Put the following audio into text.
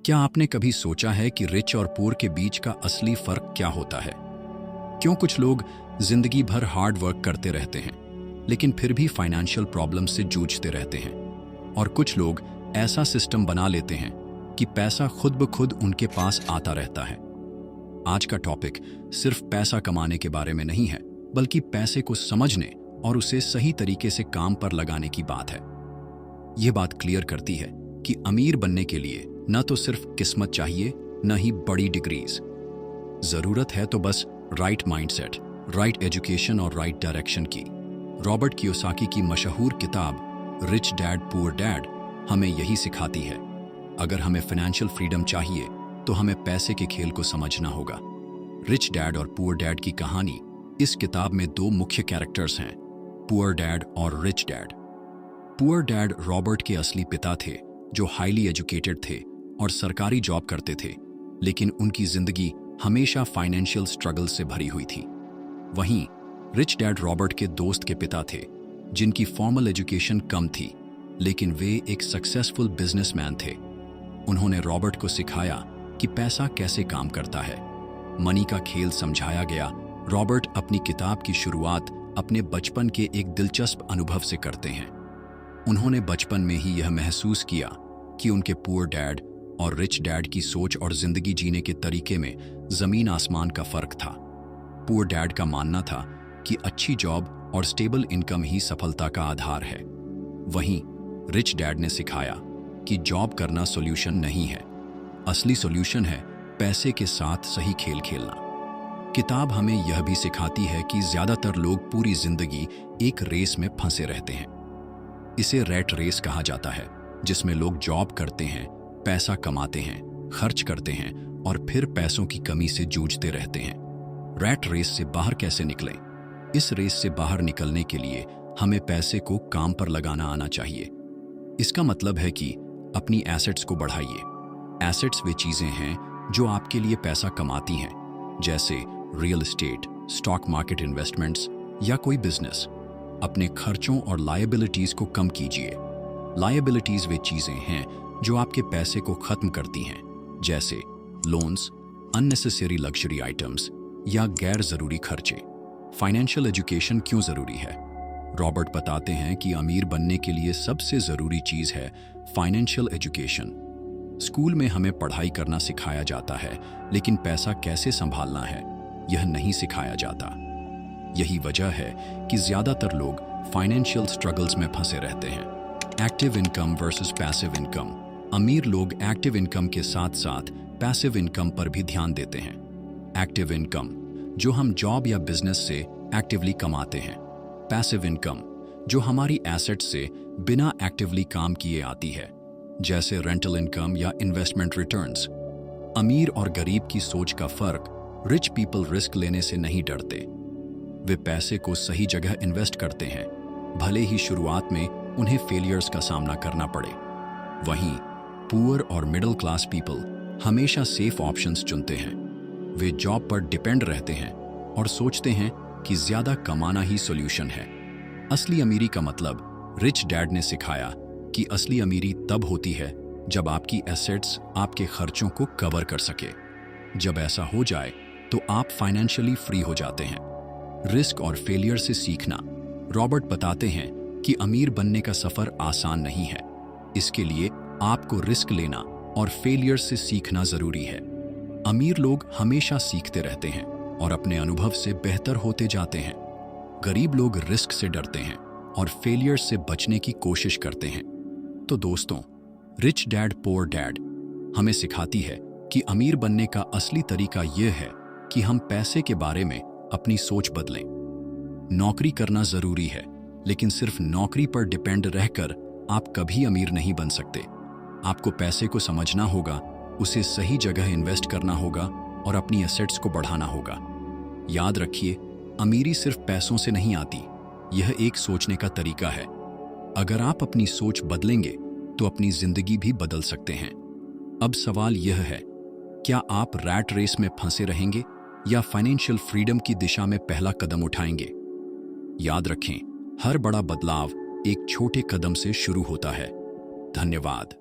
क्या आपने कभी सोचा है कि रिच और पुअर के बीच का असली फर्क क्या होता है? क्यों कुछ लोग जिंदगी भर हार्ड वर्क करते रहते हैं लेकिन फिर भी फाइनेंशियल प्रॉब्लम से जूझते रहते हैं, और कुछ लोग ऐसा सिस्टम बना लेते हैं कि पैसा खुद ब खुद उनके पास आता रहता है? आज का टॉपिक सिर्फ पैसा कमाने के बारे में नहीं है, बल्कि पैसे को समझने और उसे सही तरीके से काम पर लगाने की बात है। यह बात क्लियर करती है कि अमीर बनने के लिए न तो सिर्फ किस्मत चाहिए, न ही बड़ी डिग्रीज। जरूरत है तो बस राइट माइंडसेट, राइट एजुकेशन और राइट डायरेक्शन की। रॉबर्ट कियोसाकी की मशहूर किताब रिच डैड पुअर डैड हमें यही सिखाती है। अगर हमें फाइनेंशियल फ्रीडम चाहिए तो हमें पैसे के खेल को समझना होगा। रिच डैड और पुअर डैड की कहानी इस किताब में दो मुख्य कैरेक्टर्स हैं, पुअर डैड और rich dad. Poor dad Robert के असली पिता थे, जो हाईली एजुकेटेड थे और सरकारी जॉब करते थे, लेकिन उनकी जिंदगी हमेशा फाइनेंशियल स्ट्रगल से भरी हुई थी। वहीं रिच डैड रॉबर्ट के दोस्त के पिता थे, जिनकी फॉर्मल एजुकेशन कम थी, लेकिन वे एक सक्सेसफुल बिजनेसमैन थे। उन्होंने रॉबर्ट को सिखाया कि पैसा कैसे काम करता है। मनी का खेल समझाया गया। रॉबर्ट अपनी किताब की शुरुआत अपने बचपन के एक दिलचस्प अनुभव से करते हैं। उन्होंने बचपन में ही यह महसूस किया कि उनके पुअर डैड और रिच डैड की सोच और जिंदगी जीने के तरीके में जमीन आसमान का फर्क था। पुअर डैड का मानना था कि अच्छी जॉब और स्टेबल इनकम ही सफलता का आधार है। वहीं रिच डैड ने सिखाया कि जॉब करना सॉल्यूशन नहीं है, असली सॉल्यूशन है पैसे के साथ सही खेल खेलना। किताब हमें यह भी सिखाती है कि ज्यादातर लोग पूरी जिंदगी एक रेस में फंसे रहते हैं। इसे रैट रेस कहा जाता है, जिसमें लोग जॉब करते हैं, पैसा कमाते हैं, खर्च करते हैं और फिर पैसों की कमी से जूझते रहते हैं। रैट रेस से बाहर कैसे निकलें? इस रेस से बाहर निकलने के लिए हमें पैसे को काम पर लगाना आना चाहिए। इसका मतलब है कि अपनी एसेट्स को बढ़ाइए। एसेट्स वे चीजें हैं जो आपके लिए पैसा कमाती हैं, जैसे real estate, stock market investments या कोई बिजनेस। अपने खर्चों और लायबिलिटीज को कम कीजिए। लायबिलिटीज वे चीजें हैं जो आपके पैसे को खत्म करती हैं, जैसे लोन्स, अननेसेसरी लग्जरी आइटम्स या गैर जरूरी खर्चे। फाइनेंशियल एजुकेशन क्यों जरूरी है? रॉबर्ट बताते हैं कि अमीर बनने के लिए सबसे जरूरी चीज है फाइनेंशियल एजुकेशन। स्कूल में हमें पढ़ाई करना सिखाया जाता है, लेकिन पैसा कैसे संभालना है यह नहीं सिखाया जाता। यही वजह है कि ज्यादातर लोग फाइनेंशियल स्ट्रगल्स में फंसे रहते हैं। Active income versus passive income. अमीर लोग एक्टिव इनकम के साथ साथ पैसिव इनकम पर भी ध्यान देते हैं। एक्टिव इनकम, जो हम जॉब या बिजनेस से एक्टिवली कमाते हैं। पैसिव इनकम, जो हमारी एसेट से बिना एक्टिवली काम किए आती है, जैसे रेंटल इनकम या इन्वेस्टमेंट रिटर्न्स। अमीर और गरीब की सोच का फर्क, रिच पीपल रिस्क लेने से नहीं डरते। वे पैसे को सही जगह इन्वेस्ट करते हैं, भले ही शुरुआत में उन्हें फेलियर्स का सामना करना पड़े। वहीं पुअर और मिडिल क्लास पीपल हमेशा सेफ ऑप्शंस चुनते हैं। वे जॉब पर डिपेंड रहते हैं और सोचते हैं कि ज्यादा कमाना ही सॉल्यूशन है। असली अमीरी का मतलब रिच डैड ने सिखाया कि असली अमीरी तब होती है जब आपकी एसेट्स आपके खर्चों को कवर कर सके। जब ऐसा हो जाए तो आप फाइनेंशियली फ्री हो जाते हैं। रिस्क और फेलियर से सीखना। रॉबर्ट बताते हैं कि अमीर बनने का सफर आसान नहीं है। इसके लिए आपको रिस्क लेना और फेलियर से सीखना जरूरी है। अमीर लोग हमेशा सीखते रहते हैं और अपने अनुभव से बेहतर होते जाते हैं। गरीब लोग रिस्क से डरते हैं और फेलियर से बचने की कोशिश करते हैं। तो दोस्तों, रिच डैड पुअर डैड हमें सिखाती है कि अमीर बनने का असली तरीका यह है कि हम पैसे के बारे में अपनी सोच बदलें। नौकरी करना जरूरी है, लेकिन सिर्फ नौकरी पर डिपेंड रहकर आप कभी अमीर नहीं बन सकते। आपको पैसे को समझना होगा, उसे सही जगह इन्वेस्ट करना होगा और अपनी एसेट्स को बढ़ाना होगा। याद रखिए, अमीरी सिर्फ पैसों से नहीं आती, यह एक सोचने का तरीका है। अगर आप अपनी सोच बदलेंगे तो अपनी जिंदगी भी बदल सकते हैं। अब सवाल यह है, क्या आप रैट रेस में फंसे रहेंगे या फाइनेंशियल फ्रीडम की दिशा में पहला कदम उठाएंगे? याद रखें, हर बड़ा बदलाव एक छोटे कदम से शुरू होता है। धन्यवाद।